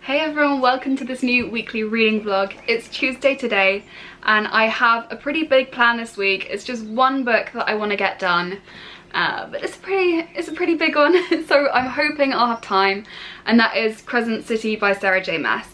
Hey everyone, welcome to this new weekly reading vlog. It's Tuesday today and I have a pretty big plan this week. It's just one book that I want to get done, but it's a pretty big one, so I'm hoping I'll have time, and that is Crescent City by Sarah J Maas.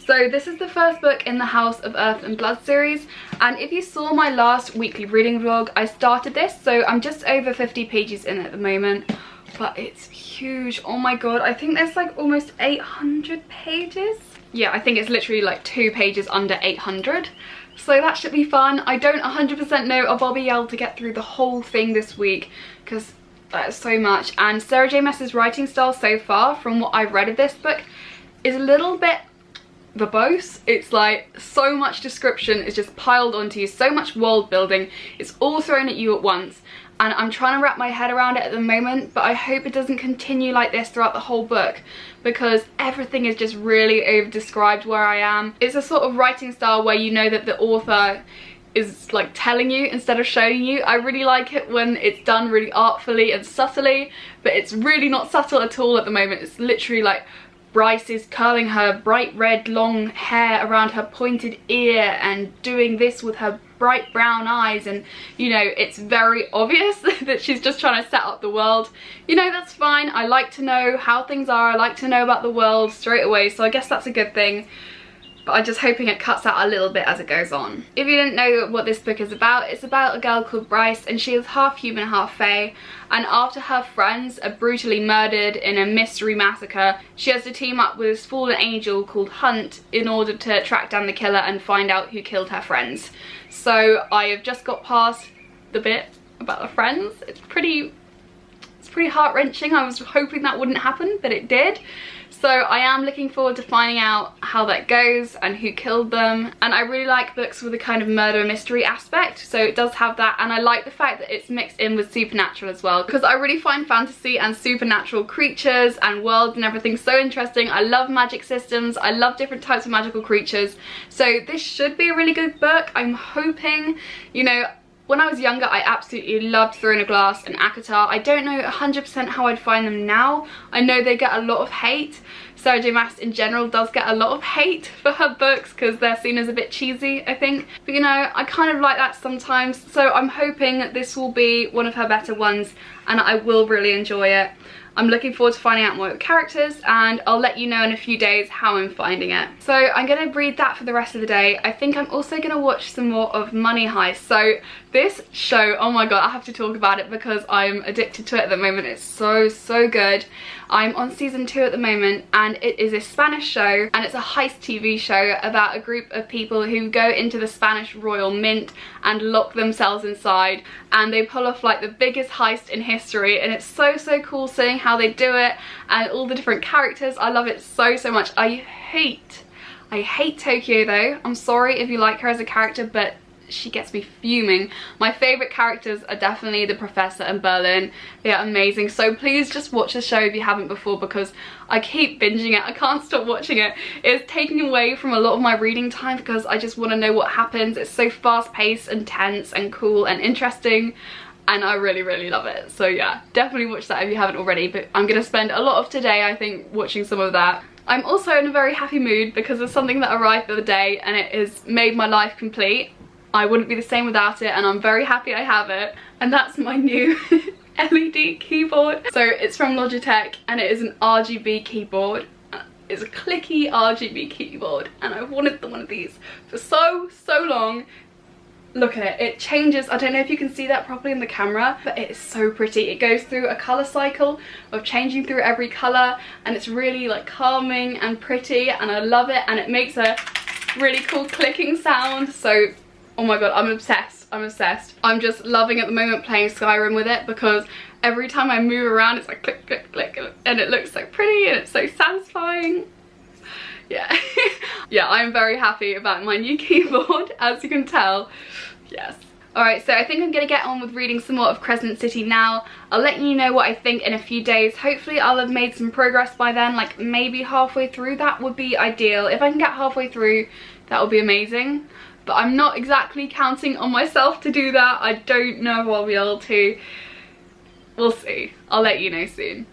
So this is the first book in the House of Earth and Blood series, and if you saw my last weekly reading vlog, I started this, so I'm just over 50 pages in at the moment. But it's huge. Oh my god, I think there's like almost 800 pages. Yeah, I think it's literally like 2 pages under 800, so that should be fun. I don't 100% know if I'll be able to get through the whole thing this week because that's so much. And Sarah J Maas's writing style so far, from what I've read of this book, is a little bit verbose. It's like so much description is just piled onto you, so much world building, it's all thrown at you at once, and I'm trying to wrap my head around it at the moment, but I hope it doesn't continue like this throughout the whole book because everything is just really over described where I am. It's a sort of writing style where you know that the author is like telling you instead of showing you. I really like it when it's done really artfully and subtly, but it's really not subtle at all at the moment. It's literally like Bryce is curling her bright red long hair around her pointed ear and doing this with her bright brown eyes, and you know, it's very obvious that she's just trying to set up the world. You know, that's fine. I like to know how things are. I like to know about the world straight away, so I guess that's a good thing. But I'm just hoping it cuts out a little bit as it goes on. If you didn't know what this book is about, it's about a girl called Bryce, and she is half human, half fae, and after her friends are brutally murdered in a mystery massacre, she has to team up with this fallen angel called Hunt in order to track down the killer and find out who killed her friends. So I have just got past the bit about the friends. It's pretty heart-wrenching. I was hoping that wouldn't happen, but it did. So I am looking forward to finding out how that goes and who killed them. And I really like books with a kind of murder mystery aspect, so it does have that. And I like the fact that it's mixed in with supernatural as well, because I really find fantasy and supernatural creatures and worlds and everything so interesting. I love magic systems. I love different types of magical creatures. So this should be a really good book. I'm hoping, you know, when I was younger, I absolutely loved Throne of Glass and ACOTAR. I don't know 100% how I'd find them now. I know they get a lot of hate. Sarah J Maas in general does get a lot of hate for her books because they're seen as a bit cheesy, I think. But you know, I kind of like that sometimes. So I'm hoping that this will be one of her better ones and I will really enjoy it. I'm looking forward to finding out more of the characters, and I'll let you know in a few days how I'm finding it. So I'm going to read that for the rest of the day. I think I'm also going to watch some more of Money Heist. So this show, oh my god, I have to talk about it because I'm addicted to it at the moment. It's so good. I'm on season 2 at the moment, and it is a Spanish show, and it's a heist TV show about a group of people who go into the Spanish Royal Mint and lock themselves inside, and they pull off like the biggest heist in history, and it's so cool seeing how they do it and all the different characters. I love it so much. I hate Tokyo though. I'm sorry if you like her as a character, but she gets me fuming. My favourite characters are definitely the Professor and Berlin. They are amazing. So please just watch the show if you haven't before, because I keep binging it. I can't stop watching it. It's taking away from a lot of my reading time because I just want to know what happens. It's so fast paced and tense and cool and interesting, and I really love it. So yeah, definitely watch that if you haven't already, but I'm going to spend a lot of today, I think, watching some of that. I'm also in a very happy mood because of something that arrived the other day and it has made my life complete. I wouldn't be the same without it, and I'm very happy I have it, and that's my new LED keyboard. So it's from Logitech and it is an RGB keyboard. It's a clicky RGB keyboard, and I've wanted one of these for so long. Look at it, it changes. I don't know if you can see that properly in the camera, but it is so pretty. It goes through a colour cycle of changing through every colour, and it's really like calming and pretty, and I love it, and it makes a really cool clicking sound. So oh my god, I'm obsessed. I'm just loving at the moment playing Skyrim with it because every time I move around it's like click click click, and it looks so pretty and it's so satisfying. Yeah. Yeah, I'm very happy about my new keyboard, as you can tell. Yes. Alright, so I think I'm going to get on with reading some more of Crescent City now. I'll let you know what I think in a few days. Hopefully I'll have made some progress by then, like maybe halfway through. That would be ideal. If I can get halfway through, that would be amazing. But I'm not exactly counting on myself to do that. I don't know if I'll be able to. We'll see. I'll let you know soon.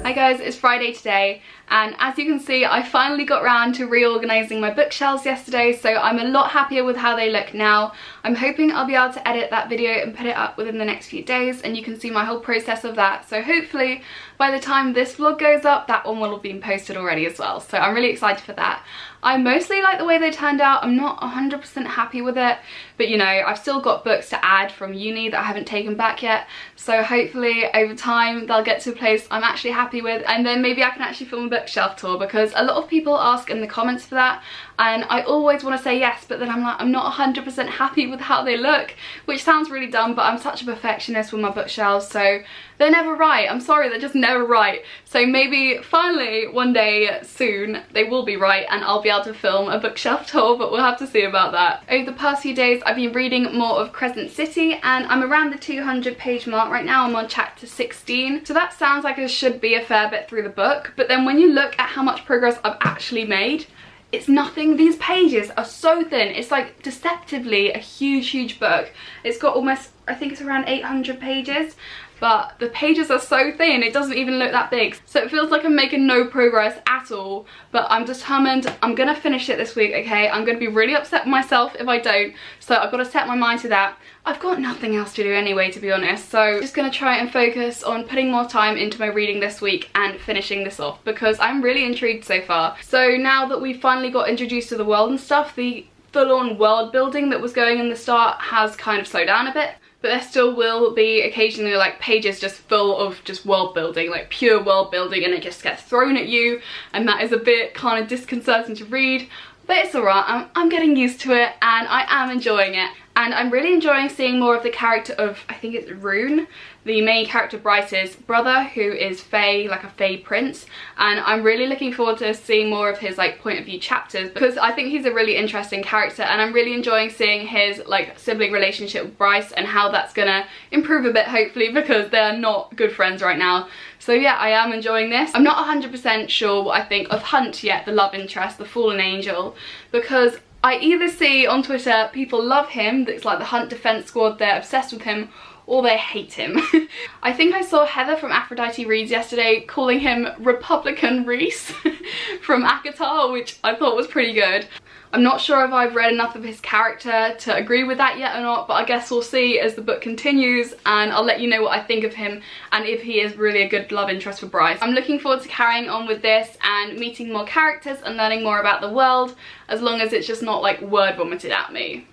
Hi guys, it's Friday today, and as you can see I finally got around to reorganising my bookshelves yesterday, so I'm a lot happier with how they look now. I'm hoping I'll be able to edit that video and put it up within the next few days, and you can see my whole process of that. So hopefully by the time this vlog goes up, that one will have been posted already as well. So I'm really excited for that. I mostly like the way they turned out. I'm not 100% happy with it, but you know, I've still got books to add from uni that I haven't taken back yet. So hopefully over time they'll get to a place I'm actually happy with, and then maybe I can actually film a bookshelf tour, because a lot of people ask in the comments for that, and I always want to say yes, but then I'm like, I'm not 100% happy with how they look, which sounds really dumb, but I'm such a perfectionist with my bookshelves, so they're never right. I'm sorry, they're just never right. So maybe finally one day soon they will be right and I'll be able to film a bookshelf tour, but we'll have to see about that. Over the past few days I've been reading more of Crescent City, and I'm around the 200 page mark right now. I'm on chapter 16, so that sounds like it should be a fair bit through the book, but then when you look at how much progress I've actually made, it's nothing. These pages are so thin. It's like deceptively a huge book. It's got almost, I think it's around 800 pages, but the pages are so thin it doesn't even look that big, so it feels like I'm making no progress at all. But I'm determined. I'm gonna finish it this week, okay? I'm gonna be really upset with myself if I don't, so I've got to set my mind to that. I've got nothing else to do anyway, to be honest, so I'm just gonna try and focus on putting more time into my reading this week and finishing this off, because I'm really intrigued so far. So now that we finally got introduced to the world and stuff, the full-on world building that was going in the start has kind of slowed down a bit, but there still will be occasionally like pages just full of just world building, like pure world building, and it just gets thrown at you, and that is a bit kind of disconcerting to read, but it's alright. I'm getting used to it and I am enjoying it. And I'm really enjoying seeing more of the character of, I think it's Rune, the main character Bryce's brother, who is Fae, like a Fae prince, and I'm really looking forward to seeing more of his like point of view chapters, because I think he's a really interesting character, and I'm really enjoying seeing his like sibling relationship with Bryce and how that's gonna improve a bit, hopefully, because they're not good friends right now. So yeah, I am enjoying this. I'm not 100% sure what I think of Hunt yet, the love interest, the fallen angel, because I either see on Twitter people love him, that's like the Hunt Defense Squad, they're obsessed with him, or they hate him. I think I saw Heather from Aphrodite Reads yesterday calling him Republican Reese from ACOTAR, which I thought was pretty good. I'm not sure if I've read enough of his character to agree with that yet or not, but I guess we'll see as the book continues, and I'll let you know what I think of him and if he is really a good love interest for Bryce. I'm looking forward to carrying on with this and meeting more characters and learning more about the world, as long as it's just not like word vomited at me.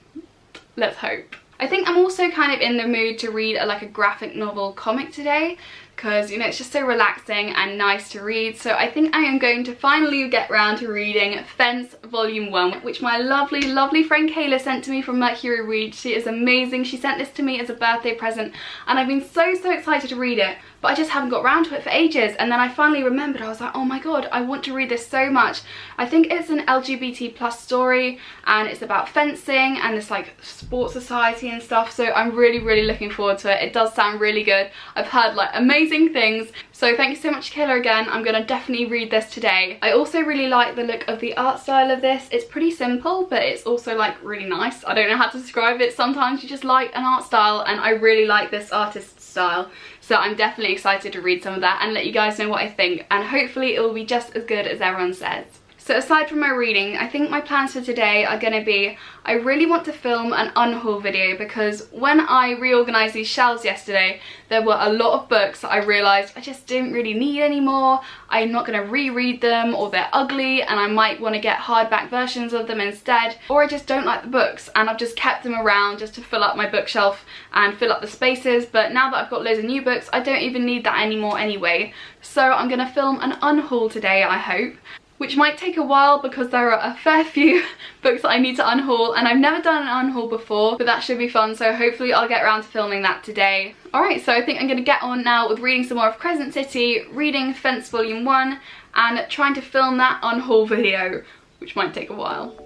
Let's hope. I think I'm also kind of in the mood to read like a graphic novel comic today, because you know, it's just so relaxing and nice to read. So I think I am going to finally get round to reading Fence Volume 1, which my lovely friend Kayla sent to me from Mercury Read. She is amazing. She sent this to me as a birthday present, and I've been so excited to read it, but I just haven't got round to it for ages. And then I finally remembered, I was like, oh my god, I want to read this so much. I think it's an LGBT plus story, and it's about fencing and this like sports society and stuff, so I'm really looking forward to it. It does sound really good. I've heard like amazing things, so thank you so much, Kayla, again. I'm gonna definitely read this today. I also really like the look of the art style of this. It's pretty simple, but it's also like really nice. I don't know how to describe it. Sometimes you just like an art style, and I really like this artist's style, so I'm definitely excited to read some of that and let you guys know what I think, and hopefully it will be just as good as everyone says. So aside from my reading, I think my plans for today are going to be, I really want to film an unhaul video, because when I reorganised these shelves yesterday, there were a lot of books that I realised I just didn't really need anymore. I'm not going to reread them, or they're ugly and I might want to get hardback versions of them instead, or I just don't like the books and I've just kept them around just to fill up my bookshelf and fill up the spaces. But now that I've got loads of new books, I don't even need that anymore anyway. So I'm going to film an unhaul today, I hope, which might take a while because there are a fair few books that I need to unhaul, and I've never done an unhaul before, but that should be fun, so hopefully I'll get around to filming that today. Alright, so I think I'm going to get on now with reading some more of Crescent City, reading Fence Volume 1, and trying to film that unhaul video, which might take a while.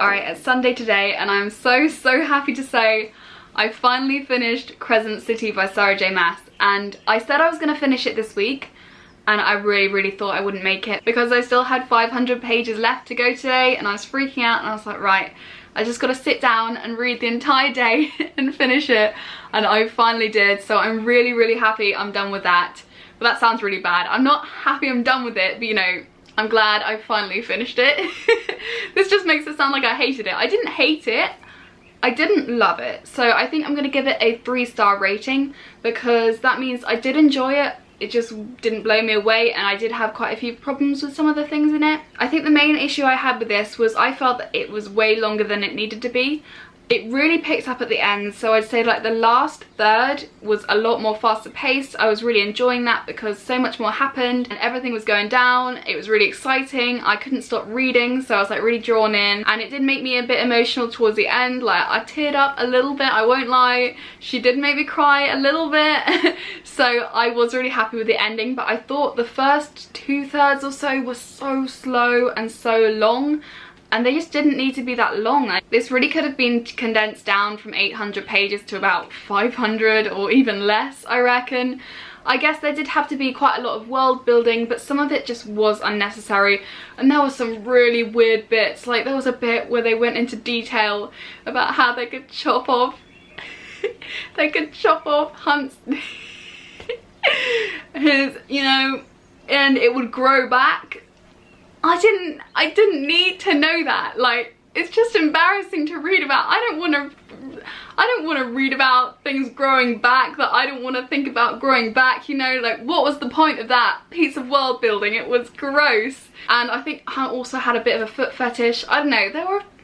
Alright, it's Sunday today, and I'm so happy to say I finally finished Crescent City by Sarah J Maas, and I said I was going to finish it this week, and I really thought I wouldn't make it because I still had 500 pages left to go today, and I was freaking out, and I was like, right, I just gotta sit down and read the entire day and finish it, and I finally did. So I'm really happy I'm done with that. But that sounds really bad. I'm not happy I'm done with it, but you know, I'm glad I finally finished it. This just makes it sound like I hated it. I didn't hate it, I didn't love it. So I think I'm gonna give it a 3-star rating, because that means I did enjoy it. It just didn't blow me away, and I did have quite a few problems with some of the things in it. I think the main issue I had with this was I felt that it was way longer than it needed to be. It really picks up at the end, so I'd say like the last third was a lot more faster paced. I was really enjoying that because so much more happened and everything was going down. It was really exciting. I couldn't stop reading, so I was like really drawn in, and it did make me a bit emotional towards the end. Like I teared up a little bit, I won't lie. She did make me cry a little bit. So I was really happy with the ending, but I thought the first 2/3 or so was so slow and so long, and they just didn't need to be that long. This really could have been condensed down from 800 pages to about 500 or even less, I reckon. I guess there did have to be quite a lot of world building, but some of it just was unnecessary, and there were some really weird bits. Like there was a bit where they went into detail about how they could chop off Hunt's his, you know, and it would grow back. I didn't need to know that. Like, it's just embarrassing to read about. I don't want to read about things growing back that I don't want to think about growing back, you know. Like, what was the point of that piece of world building? It was gross. And I think Hunt also had a bit of a foot fetish. I don't know,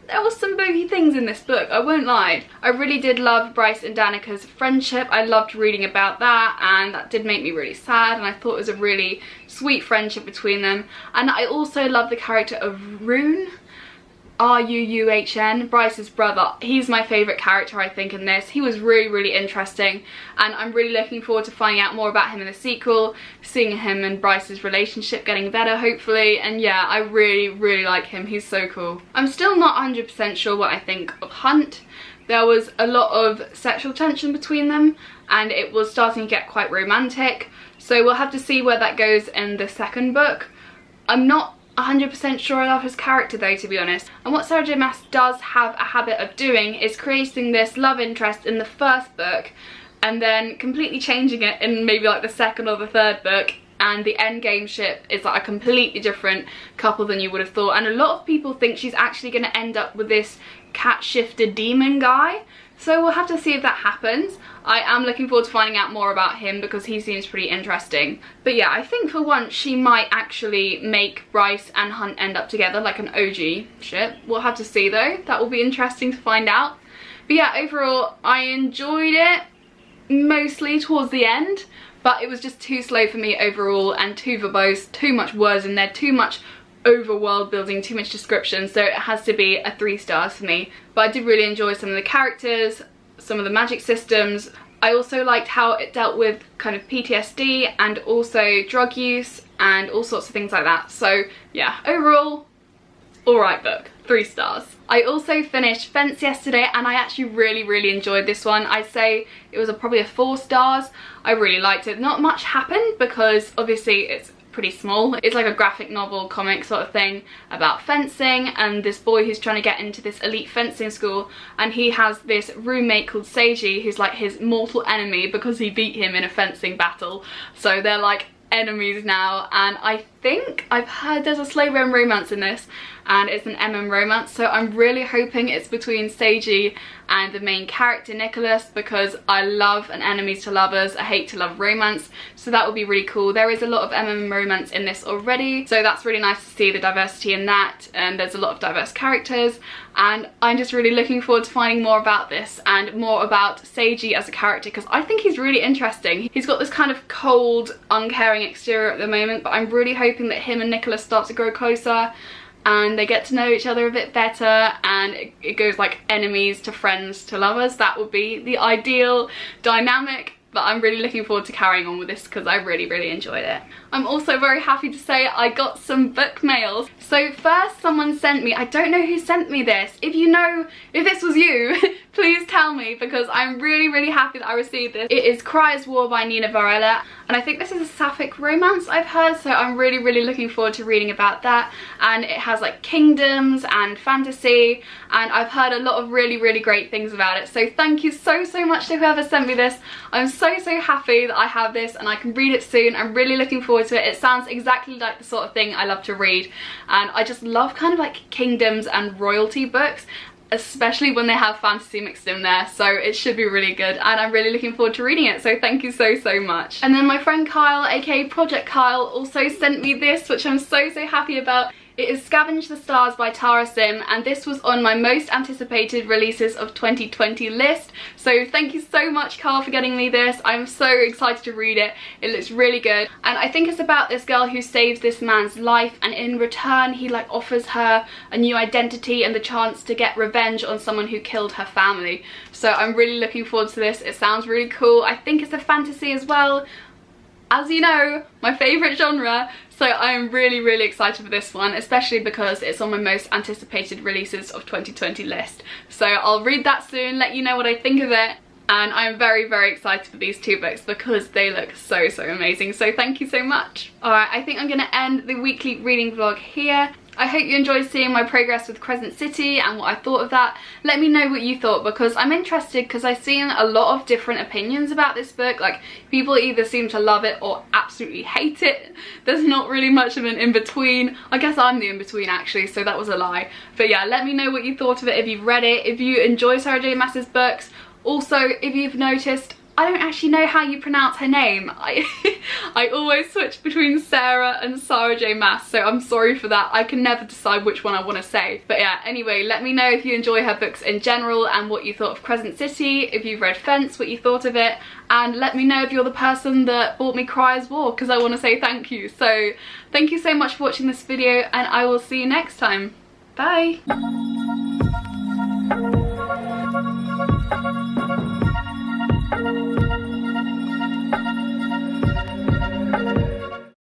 there was some booky things in this book, I won't lie. I really did love Bryce and Danica's friendship. I loved reading about that, and that did make me really sad, and I thought it was a really sweet friendship between them. And I also love the character of Rune, R-U-U-H-N, Bryce's brother. He's my favourite character, I think, in this. He was really interesting, and I'm really looking forward to finding out more about him in the sequel, seeing him and Bryce's relationship getting better, hopefully. And yeah, I really like him. He's so cool. I'm still not 100% sure what I think of Hunt. There was a lot of sexual tension between them, and it was starting to get quite romantic, so we'll have to see where that goes in the second book. I'm not 100% sure I love his character though, to be honest. And what Sarah J Maas does have a habit of doing is creating this love interest in the first book and then completely changing it in maybe like the second or the third book, and the endgame ship is like a completely different couple than you would have thought. And a lot of people think she's actually going to end up with this cat-shifted demon guy, so we'll have to see if that happens. I am looking forward to finding out more about him because he seems pretty interesting. But yeah, I think for once she might actually make Bryce and Hunt end up together, like an OG ship. We'll have to see though. That will be interesting to find out. But yeah, overall I enjoyed it, mostly towards the end, but it was just too slow for me overall, and too verbose, too much words in there, too much over world building, too much description, so it has to be a 3 stars for me. But I did really enjoy some of the characters, some of the magic systems. I also liked how it dealt with kind of PTSD and also drug use and all sorts of things like that. So yeah, overall, alright book, 3 stars. I also finished Fence yesterday, and I actually really enjoyed this one. I'd say it was probably a 4 stars. I really liked it. Not much happened because obviously it's pretty small. It's like a graphic novel comic sort of thing about fencing, and this boy who's trying to get into this elite fencing school, and he has this roommate called Seiji who's like his mortal enemy because he beat him in a fencing battle. So they're like enemies now, and I think I've heard there's a slow burn romance in this, and it's an MM romance, so I'm really hoping it's between Seiji and the main character Nicholas, because I love an enemies to lovers, I hate to love romance, so that would be really cool. There is a lot of MM romance in this already, so that's really nice to see the diversity in that, and there's a lot of diverse characters, and I'm just really looking forward to finding more about this and more about Seiji as a character, because I think he's really interesting. He's got this kind of cold, uncaring exterior at the moment, but I'm really hoping that him and Nicholas start to grow closer and they get to know each other a bit better, and it goes like enemies to friends to lovers. That would be the ideal dynamic, but I'm really looking forward to carrying on with this because I really enjoyed it. I'm also very happy to say I got some book mails. So first someone sent me, I don't know who sent me this. If you know, if this was you, please tell me, because I'm really happy that I received this. It is Cry as War by Nina Varela, and I think this is a sapphic romance I've heard, so I'm really looking forward to reading about that. And it has like kingdoms and fantasy, and I've heard a lot of really great things about it. So thank you so much to whoever sent me this. I'm so happy that I have this and I can read it soon. I'm really looking forward to it. It sounds exactly like the sort of thing I love to read, and I just love kind of like kingdoms and royalty books, especially when they have fantasy mixed in there, so it should be really good, and I'm really looking forward to reading it, so thank you so much. And then my friend Kyle, aka Project Kyle, also sent me this, which I'm so happy about. It is Scavenge the Stars by Tara Sim, and this was on my most anticipated releases of 2020 list. So thank you so much, Carl, for getting me this. I'm so excited to read it. It looks really good. And I think it's about this girl who saves this man's life, and in return he like offers her a new identity and the chance to get revenge on someone who killed her family. So I'm really looking forward to this. It sounds really cool. I think it's a fantasy as well. As you know, my favourite genre, so I'm really excited for this one, especially because it's on my most anticipated releases of 2020 list. So I'll read that soon, let you know what I think of it, and I'm very excited for these two books because they look so amazing, so thank you so much. Alright, I think I'm going to end the weekly reading vlog here. I hope you enjoyed seeing my progress with Crescent City and what I thought of that. Let me know what you thought, because I'm interested, because I've seen a lot of different opinions about this book. Like, people either seem to love it or absolutely hate it. There's not really much of an in-between. I guess I'm the in-between actually, so that was a lie. But yeah, let me know what you thought of it if you've read it, if you enjoy Sarah J Maas's books. Also, if you've noticed, I don't actually know how you pronounce her name. I always switch between Sarah and Sarah J Maas, so I'm sorry for that. I can never decide which one I want to say. But yeah, anyway, let me know if you enjoy her books in general and what you thought of Crescent City, if you've read Fence, what you thought of it, and let me know if you're the person that bought me Cry as War, because I want to say thank you. So thank you so much for watching this video, and I will see you next time. Bye!